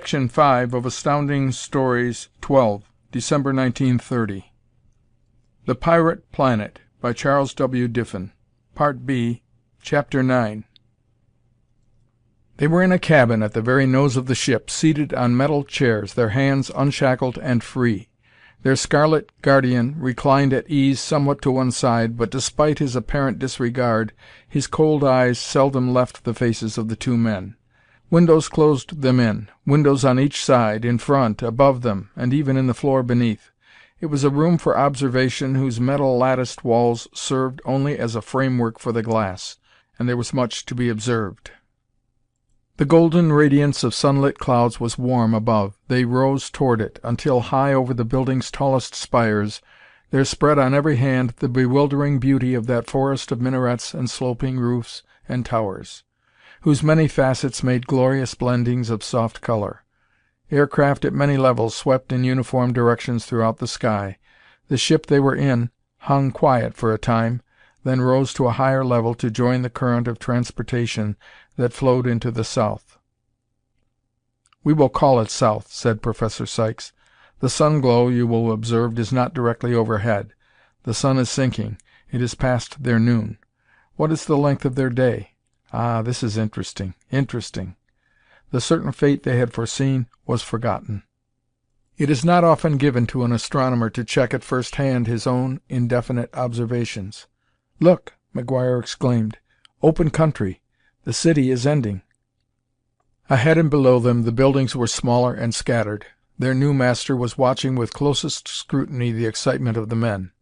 Section 5 of Astounding Stories 12, December 1930. The Pirate Planet, by Charles W. Diffin. Part B, Chapter 9. They were in a cabin at the very nose of the ship, seated on metal chairs, their hands unshackled and free. Their scarlet guardian reclined at ease somewhat to one side, but despite his apparent disregard, his cold eyes seldom left the faces of the two men. Windows closed them in, windows on each side, in front, above them, and even in the floor beneath. It was a room for observation whose metal latticed walls served only as a framework for the glass, and there was much to be observed. The golden radiance of sunlit clouds was warm above. They rose toward it, until high over the building's tallest spires there spread on every hand the bewildering beauty of that forest of minarets and sloping roofs and towers, whose many facets made glorious blendings of soft color. Aircraft at many levels swept in uniform directions throughout the sky. The ship they were in hung quiet for a time, then rose to a higher level to join the current of transportation that flowed into the south. "We will call it south," said Professor Sykes. "The sun glow, you will observe, is not directly overhead. The sun is sinking. It is past their noon. What is the length of their day? Ah, this is interesting, interesting." The certain fate they had foreseen was forgotten. It is not often given to an astronomer to check at first hand his own indefinite observations. "Look!" McGuire exclaimed. "Open country! The city is ending." Ahead and below them the buildings were smaller and scattered. Their new master was watching with closest scrutiny the excitement of the men.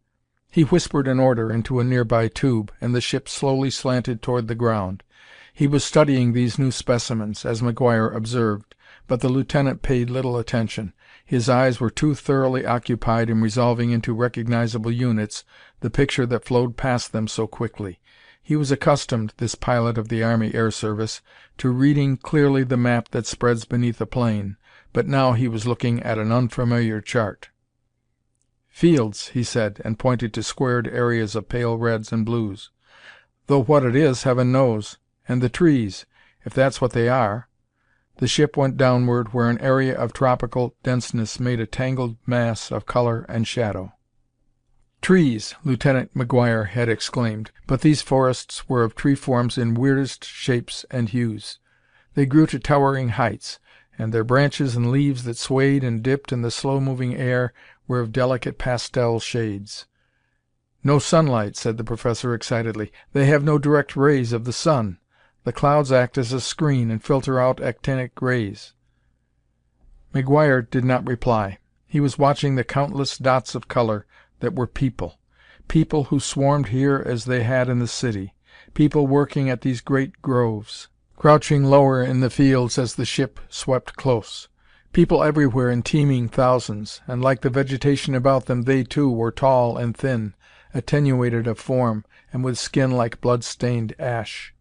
He whispered an order into a nearby tube, and the ship slowly slanted toward the ground. He was studying these new specimens, as McGuire observed, but the lieutenant paid little attention. His eyes were too thoroughly occupied in resolving into recognizable units the picture that flowed past them so quickly. He was accustomed, this pilot of the Army Air Service, to reading clearly the map that spreads beneath a plane, but now he was looking at an unfamiliar chart. "Fields," he said, and pointed to squared areas of pale reds and blues. "Though what it is, heaven knows. And the trees, if that's what they are." The ship went downward, where an area of tropical denseness made a tangled mass of color and shadow. "Trees!" Lieutenant McGuire had exclaimed, but these forests were of tree forms in weirdest shapes and hues. They grew to towering heights, and their branches and leaves that swayed and dipped in the slow-moving air were of delicate pastel shades. "No sunlight," said the professor excitedly. "They have no direct rays of the sun. The clouds act as a screen and filter out actinic rays." McGuire did not reply. He was watching the countless dots of color that were people. People who swarmed here as they had in the city. People working at these great groves, crouching lower in the fields as the ship swept close. People everywhere in teeming thousands, and like the vegetation about them, they too were tall and thin, attenuated of form, and with skin like blood-stained ash.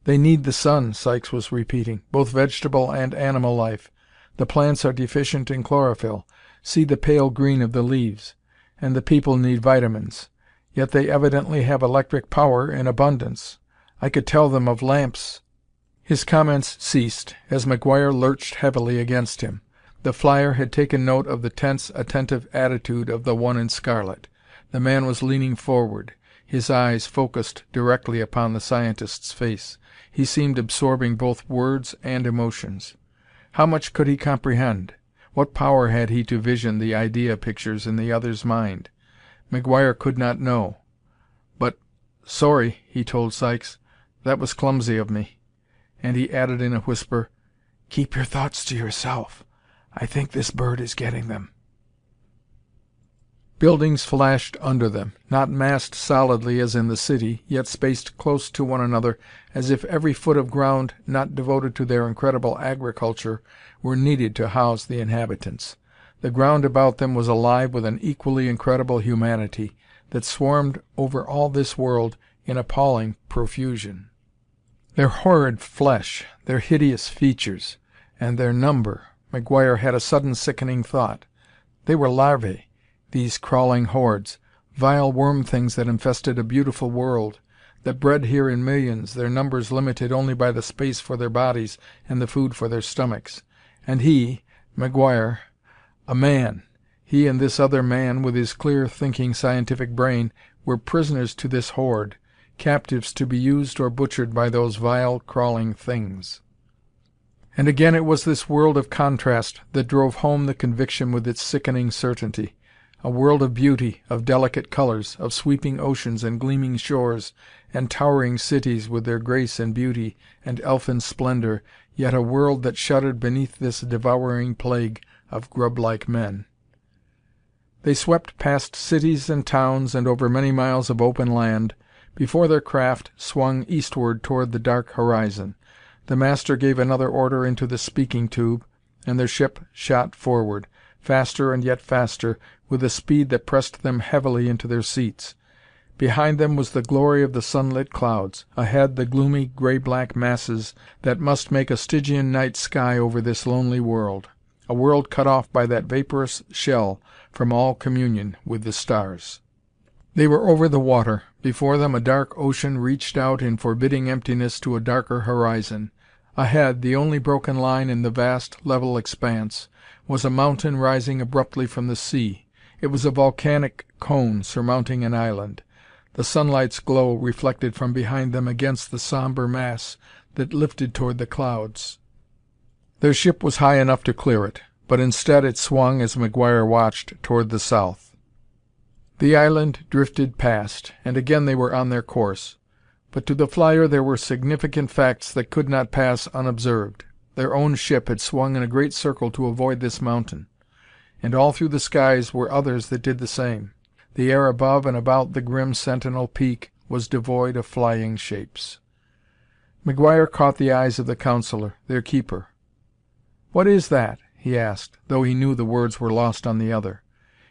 "They need the sun," Sykes was repeating, "both vegetable and animal life. The plants are deficient in chlorophyll. See the pale green of the leaves. And the people need vitamins. Yet they evidently have electric power in abundance. I could tell them of lamps." His comments ceased, as McGuire lurched heavily against him. The flyer had taken note of the tense, attentive attitude of the one in scarlet. The man was leaning forward, his eyes focused directly upon the scientist's face. He seemed absorbing both words and emotions. How much could he comprehend? What power had he to vision the idea pictures in the other's mind? McGuire could not know. But, "Sorry," he told Sykes. "That was clumsy of me." And he added in a whisper, "Keep your thoughts to yourself. I think this bird is getting them." Buildings flashed under them, not massed solidly as in the city, yet spaced close to one another as if every foot of ground not devoted to their incredible agriculture were needed to house the inhabitants. The ground about them was alive with an equally incredible humanity that swarmed over all this world in appalling profusion. Their horrid flesh, their hideous features, and their number. McGuire had a sudden sickening thought. They were larvae, these crawling hordes, vile worm things that infested a beautiful world, that bred here in millions, their numbers limited only by the space for their bodies and the food for their stomachs. And he, McGuire, a man, he and this other man with his clear thinking scientific brain were prisoners to this horde, captives to be used or butchered by those vile, crawling things. And again it was this world of contrast that drove home the conviction with its sickening certainty. A world of beauty, of delicate colors, of sweeping oceans and gleaming shores, and towering cities with their grace and beauty and elfin splendor, yet a world that shuddered beneath this devouring plague of grub-like men. They swept past cities and towns and over many miles of open land, before their craft swung eastward toward the dark horizon. The master gave another order into the speaking tube, and their ship shot forward, faster and yet faster, with a speed that pressed them heavily into their seats. Behind them was the glory of the sunlit clouds, ahead the gloomy gray-black masses that must make a Stygian night sky over this lonely world, a world cut off by that vaporous shell from all communion with the stars. They were over the water. Before them a dark ocean reached out in forbidding emptiness to a darker horizon. Ahead, the only broken line in the vast, level expanse, was a mountain rising abruptly from the sea. It was a volcanic cone surmounting an island. The sunlight's glow reflected from behind them against the somber mass that lifted toward the clouds. Their ship was high enough to clear it, but instead it swung, as McGuire watched, toward the south. The island drifted past, and again they were on their course. But to the flyer there were significant facts that could not pass unobserved. Their own ship had swung in a great circle to avoid this mountain, and all through the skies were others that did the same. The air above and about the grim sentinel peak was devoid of flying shapes. McGuire caught the eyes of the counselor, their keeper. "What is that?" he asked, though he knew the words were lost on the other.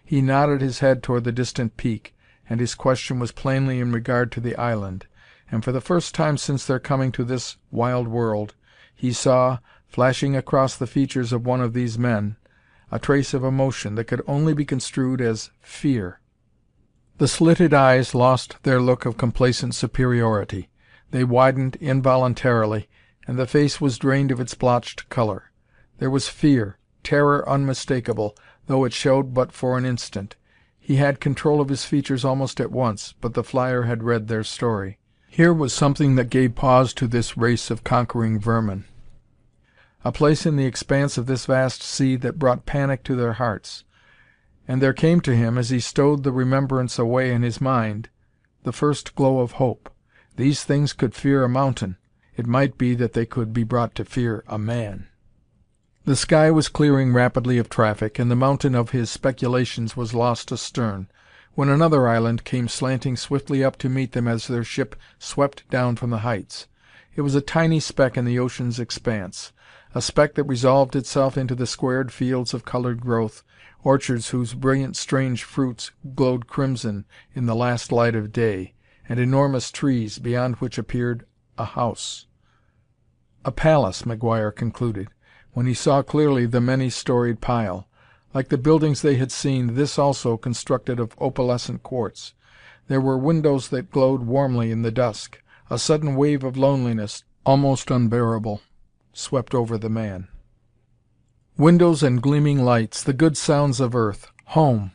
He nodded his head toward the distant peak, and his question was plainly in regard to the island, and for the first time since their coming to this wild world, he saw, flashing across the features of one of these men, a trace of emotion that could only be construed as fear. The slitted eyes lost their look of complacent superiority. They widened involuntarily, and the face was drained of its blotched color. There was fear, terror unmistakable, though it showed but for an instant. He had control of his features almost at once, but the flyer had read their story. Here was something that gave pause to this race of conquering vermin. A place in the expanse of this vast sea that brought panic to their hearts. And there came to him, as he stowed the remembrance away in his mind, the first glow of hope. These things could fear a mountain. It might be that they could be brought to fear a man. The sky was clearing rapidly of traffic, and the mountain of his speculations was lost astern, when another island came slanting swiftly up to meet them as their ship swept down from the heights. It was a tiny speck in the ocean's expanse, a speck that resolved itself into the squared fields of colored growth, orchards whose brilliant strange fruits glowed crimson in the last light of day, and enormous trees, beyond which appeared a house. A palace, McGuire concluded, when he saw clearly the many-storied pile. Like the buildings they had seen, this also constructed of opalescent quartz. There were windows that glowed warmly in the dusk. A sudden wave of loneliness, almost unbearable, swept over the man. Windows and gleaming lights, the good sounds of earth, home!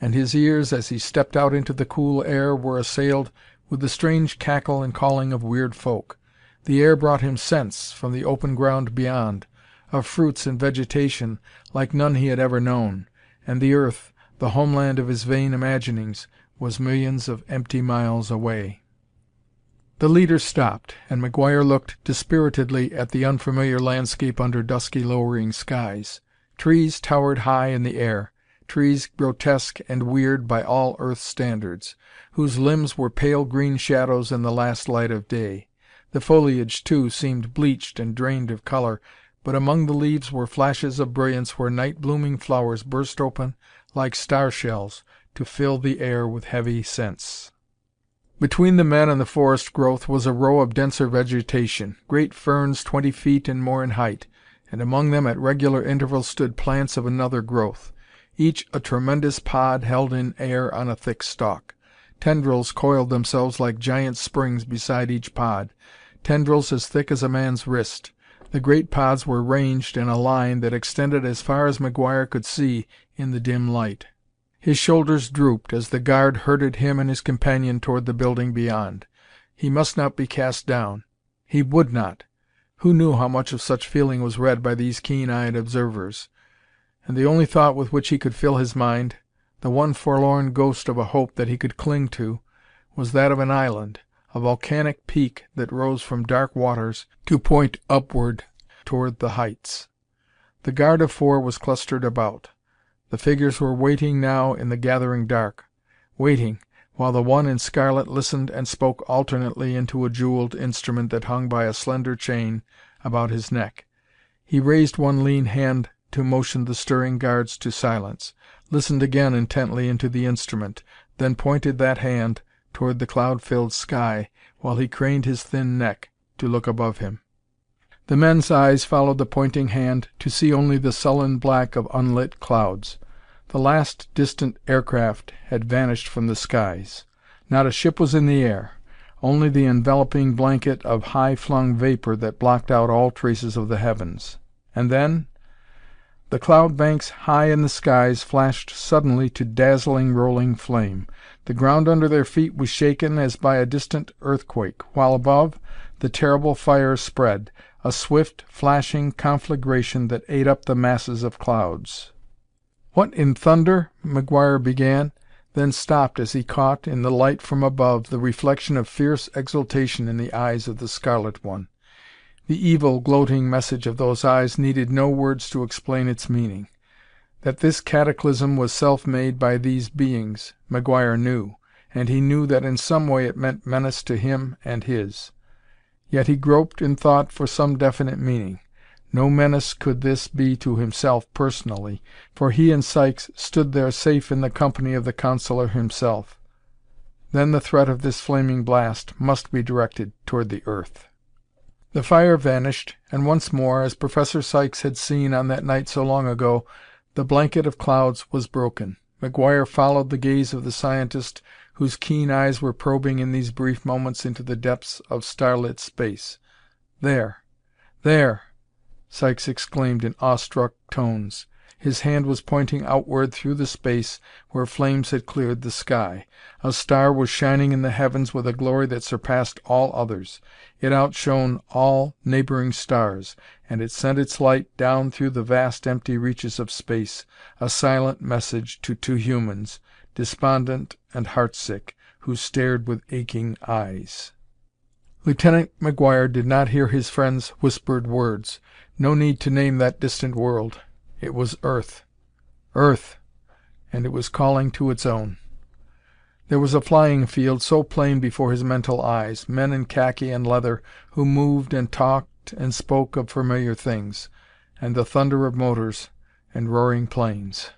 And his ears, as he stepped out into the cool air, were assailed with the strange cackle and calling of weird folk. The air brought him scents from the open ground beyond, of fruits and vegetation like none he had ever known, and the earth, the homeland of his vain imaginings, was millions of empty miles away. The leader stopped, and McGuire looked dispiritedly at the unfamiliar landscape under dusky lowering skies. Trees towered high in the air, trees grotesque and weird by all earth standards, whose limbs were pale green shadows in the last light of day. The foliage, too, seemed bleached and drained of color, but among the leaves were flashes of brilliance where night-blooming flowers burst open like star-shells to fill the air with heavy scents. Between the men and the forest growth was a row of denser vegetation, great ferns 20 feet and more in height, and among them at regular intervals stood plants of another growth, each a tremendous pod held in air on a thick stalk. Tendrils coiled themselves like giant springs beside each pod, tendrils as thick as a man's wrist. The great pods were ranged in a line that extended as far as McGuire could see in the dim light. His shoulders drooped as the guard herded him and his companion toward the building beyond. He must not be cast down. He would not! Who knew how much of such feeling was read by these keen-eyed observers? And the only thought with which he could fill his mind, the one forlorn ghost of a hope that he could cling to, was that of an island, a volcanic peak that rose from dark waters to point upward toward the heights. The guard of four was clustered about. The figures were waiting now in the gathering dark, waiting, while the one in scarlet listened and spoke alternately into a jeweled instrument that hung by a slender chain about his neck. He raised one lean hand to motion the stirring guards to silence, listened again intently into the instrument, then pointed that hand toward the cloud-filled sky while he craned his thin neck to look above him. The men's eyes followed the pointing hand to see only the sullen black of unlit clouds. The last distant aircraft had vanished from the skies. Not a ship was in the air, only the enveloping blanket of high-flung vapor that blocked out all traces of the heavens. And then the cloud banks high in the skies flashed suddenly to dazzling, rolling flame. The ground under their feet was shaken as by a distant earthquake, while above, the terrible fire spread, a swift, flashing conflagration that ate up the masses of clouds. "What in thunder?" McGuire began, then stopped as he caught, in the light from above, the reflection of fierce exultation in the eyes of the Scarlet One. The evil, gloating message of those eyes needed no words to explain its meaning. That this cataclysm was self-made by these beings, McGuire knew, and he knew that in some way it meant menace to him and his. Yet he groped in thought for some definite meaning. No menace could this be to himself personally, for he and Sykes stood there safe in the company of the Counselor himself. Then the threat of this flaming blast must be directed toward the earth. The fire vanished, and once more, as Professor Sykes had seen on that night so long ago, the blanket of clouds was broken. McGuire followed the gaze of the scientist, whose keen eyes were probing in these brief moments into the depths of starlit space. "There! There!" Sykes exclaimed in awestruck tones. His hand was pointing outward through the space where flames had cleared the sky. A star was shining in the heavens with a glory that surpassed all others. It outshone all neighboring stars, and it sent its light down through the vast empty reaches of space, a silent message to two humans, despondent and heartsick, who stared with aching eyes. Lieutenant McGuire did not hear his friend's whispered words. No need to name that distant world. It was Earth. Earth! And it was calling to its own. There was a flying field so plain before his mental eyes, men in khaki and leather who moved and talked and spoke of familiar things, and the thunder of motors and roaring planes.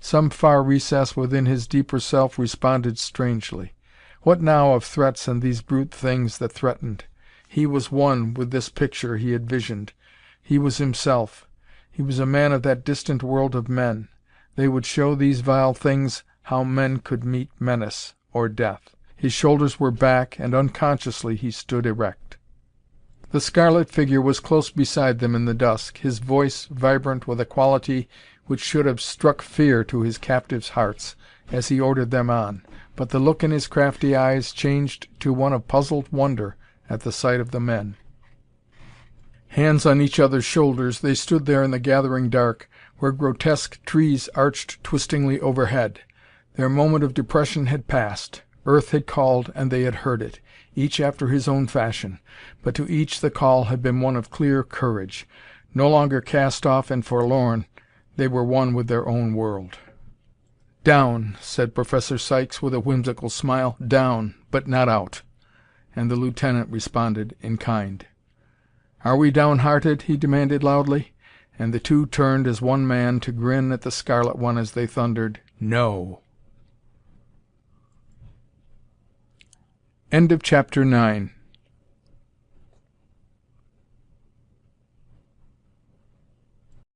Some far recess within his deeper self responded strangely. What now of threats and these brute things that threatened? He was one with this picture he had visioned. He was himself. He was a man of that distant world of men. They would show these vile things how men could meet menace or death. His shoulders were back, and unconsciously he stood erect. The scarlet figure was close beside them in the dusk, his voice vibrant with a quality which should have struck fear to his captives' hearts as he ordered them on. But the look in his crafty eyes changed to one of puzzled wonder at the sight of the men. Hands on each other's shoulders, they stood there in the gathering dark, where grotesque trees arched twistingly overhead. Their moment of depression had passed. Earth had called, and they had heard it, each after his own fashion. But to each the call had been one of clear courage. No longer cast off and forlorn, they were one with their own world. "Down," said Professor Sykes with a whimsical smile. "Down, but not out." And the lieutenant responded in kind. "Are we downhearted?" he demanded loudly, and the two turned as one man to grin at the Scarlet One as they thundered, "No!" End of Chapter 9.